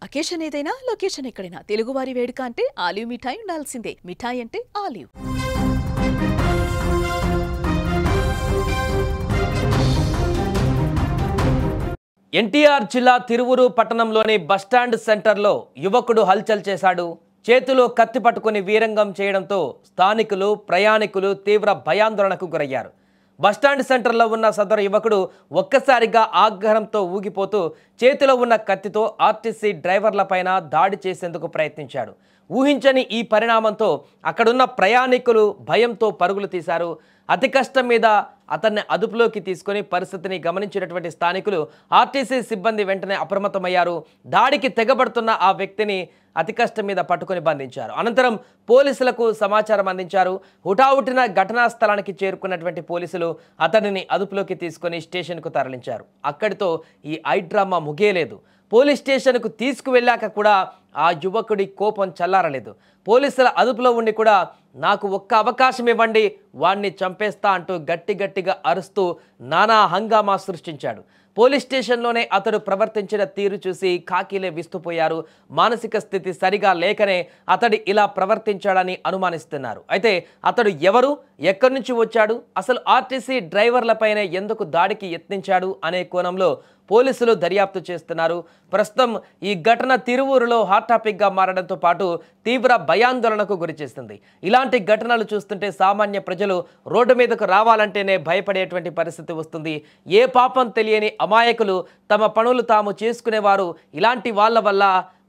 Occasion ఏదైనా location ఎక్కడైనా తెలుగువారి వేడుక అంటే ఆలివ్ మిఠాయి ఉండాల్సిందే. మిఠాయి అంటే ఆలివ్. ఎన్టీఆర్ జిల్లా తిరువురు పట్టణంలోని బస్టాండ్ సెంటర్లో యువకుడు హల్చల్ చేశాడు. చేతిలో కత్తి పట్టుకుని వీరంగం చేయడంతో స్థానికులు ప్రయాణికులు తీవ్ర భయాందోళనకు గురయ్యారు. బస్టాండ్ సెంటర్లో ఉన్న సదరు యువకుడు ఒక్కసారిగా ఆగ్రహంతో ఊగిపోతూ చేతిలో ఉన్న కత్తితో ఆర్టీసీ డ్రైవర్లపైన దాడి చేసేందుకు ప్రయత్నించాడు. ఊహించని ఈ పరిణామంతో అక్కడున్న ప్రయాణికులు భయంతో పరుగులు తీశారు. అతి కష్టం మీద అతన్ని అదుపులోకి తీసుకొని పరిస్థితిని గమనించినటువంటి స్థానికులు ఆర్టీసీ సిబ్బంది వెంటనే అప్రమత్తమయ్యారు. దాడికి తెగబడుతున్న ఆ వ్యక్తిని అతి కష్టం మీద పట్టుకొని బంధించారు. అనంతరం పోలీసులకు సమాచారం అందించారు. హుటాహుటిన ఘటనా స్థలానికి చేరుకున్నటువంటి పోలీసులు అతనిని అదుపులోకి తీసుకొని స్టేషన్కు తరలించారు. అక్కడితో ఈ ఐడ్రామా ముగియలేదు. పోలీస్ స్టేషన్కు తీసుకువెళ్ళాక కూడా ఆ యువకుడి కోపం చల్లారలేదు. పోలీసుల అదుపులో ఉండి కూడా నాకు ఒక్క అవకాశం ఇవ్వండి, వాణ్ణి చంపేస్తా అంటూ గట్టిగా అరుస్తూ నానా హంగామా సృష్టించాడు. పోలీస్ స్టేషన్లోనే అతడు ప్రవర్తించిన తీరు చూసి కాకీలే విస్తుపోయారు. మానసిక స్థితి సరిగా లేకనే అతడు ఇలా ప్రవర్తించాడని అనుమానిస్తున్నారు. అయితే అతడు ఎవరు, ఎక్కడి నుంచి వచ్చాడు, అసలు ఆర్టీసీ డ్రైవర్లపైనే ఎందుకు దాడికి యత్నించాడు అనే కోణంలో పోలీసులు దర్యాప్తు చేస్తున్నారు. ప్రస్తుతం ఈ ఘటన తిరువూరులో హాట్ టాపిక్గా మారడంతో పాటు తీవ్ర భయాందోళనకు గురిచేస్తుంది. ఇలాంటి ఘటనలు చూస్తుంటే సామాన్య ప్రజలు రోడ్డు మీదకు రావాలంటేనే భయపడేటువంటి పరిస్థితి వస్తుంది. ఏ పాపం తెలియని అమాయకులు తమ పనులు తాము చేసుకునేవారు ఇలాంటి వాళ్ళ వల్ల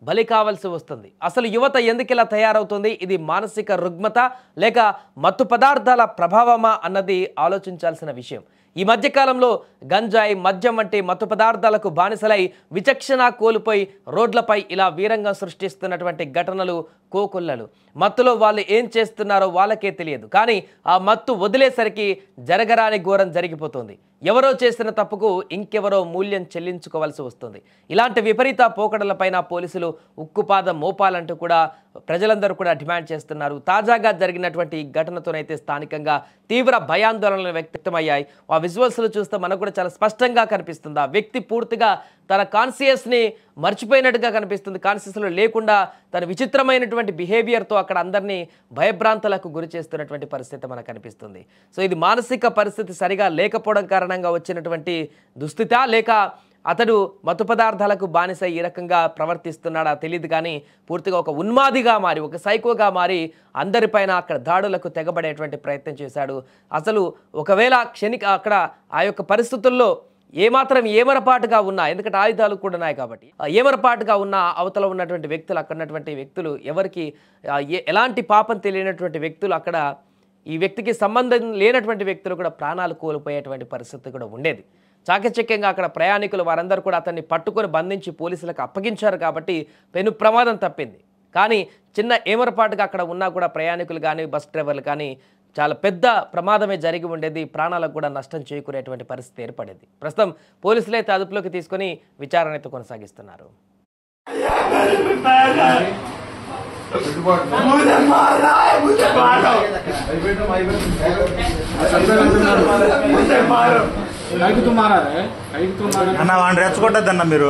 బలి కావాల్సి వస్తుంది. అసలు యువత ఎందుకు ఇలా తయారవుతుంది? ఇది మానసిక రుగ్మత లేక మత్తు పదార్థాల ప్రభావమా అన్నది ఆలోచించాల్సిన విషయం. ఈ మధ్యకాలంలో గంజాయి, మద్యం వంటి మత్తు పదార్థాలకు బానిసలై విచక్షణ కోల్పోయి రోడ్లపై ఇలా వీరంగం సృష్టిస్తున్నటువంటి ఘటనలు కోకొల్లలు. మత్తులో వాళ్ళు ఏం చేస్తున్నారో వాళ్ళకే తెలియదు. కానీ ఆ మత్తు వదిలేసరికి జరగరాని ఘోరం జరిగిపోతుంది. ఎవరో చేసిన తప్పుకు ఇంకెవరో మూల్యం చెల్లించుకోవాల్సి వస్తుంది. ఇలాంటి విపరీత పోకడలపైన పోలీసులు ఉక్కుపాదం మోపాలంటూ కూడా ప్రజలందరూ కూడా డిమాండ్ చేస్తున్నారు. తాజాగా జరిగినటువంటి ఈ ఘటనతోనైతే స్థానికంగా తీవ్ర భయాందోళనలు వ్యక్తమయ్యాయి. ఆ విజువల్స్లు చూస్తే మనకు కూడా చాలా స్పష్టంగా కనిపిస్తుంది. ఆ వ్యక్తి పూర్తిగా తన కాన్షియస్ని మర్చిపోయినట్టుగా కనిపిస్తుంది. కాన్షియస్లో లేకుండా తన విచిత్రమైనటువంటి బిహేవియర్తో అక్కడ అందరినీ భయభ్రాంతులకు గురి చేస్తున్నటువంటి పరిస్థితి మనకు కనిపిస్తుంది. సో ఇది మానసిక పరిస్థితి సరిగా లేకపోవడం కారణంగా వచ్చినటువంటి దుస్థితా, లేక అతడు మత్తు పదార్థాలకు బానిస ఈ రకంగా ప్రవర్తిస్తున్నాడా తెలియదు. కానీ పూర్తిగా ఒక ఉన్మాదిగా మారి, ఒక సైకోగా మారి అందరిపైన అక్కడ దాడులకు తెగబడేటువంటి ప్రయత్నం చేశాడు. అసలు ఒకవేళ అక్కడ ఆ యొక్క పరిస్థితుల్లో ఏమాత్రం ఏమరపాటుగా ఉన్నా, ఎందుకంటే ఆయుధాలు కూడా ఉన్నాయి కాబట్టి ఏమరపాటుగా ఉన్న అవతల ఉన్నటువంటి వ్యక్తులు, అక్కడ ఉన్నటువంటి వ్యక్తులు ఎవరికి ఎలాంటి పాపం తెలియనటువంటి వ్యక్తులు, అక్కడ ఈ వ్యక్తికి సంబంధం లేనటువంటి వ్యక్తులు కూడా ప్రాణాలు కోల్పోయేటువంటి పరిస్థితి కూడా ఉండేది. చాకచక్యంగా అక్కడ ప్రయాణికులు వారందరూ కూడా అతన్ని పట్టుకొని బంధించి పోలీసులకు అప్పగించారు కాబట్టి పెను ప్రమాదం తప్పింది. కానీ చిన్న ఏమరపాటుగా అక్కడ ఉన్నా కూడా ప్రయాణికులు కానీ బస్ డ్రైవర్లు కానీ చాలా పెద్ద ప్రమాదమే జరిగి ఉండేది. ప్రాణాలకు కూడా నష్టం చేకూరేటువంటి పరిస్థితి ఏర్పడేది. ప్రస్తుతం పోలీసులే అదుపులోకి తీసుకొని విచారణ అయితే కొనసాగిస్తున్నారు. అన్న వాడిని రెచ్చగొట్టద్దన్న మీరు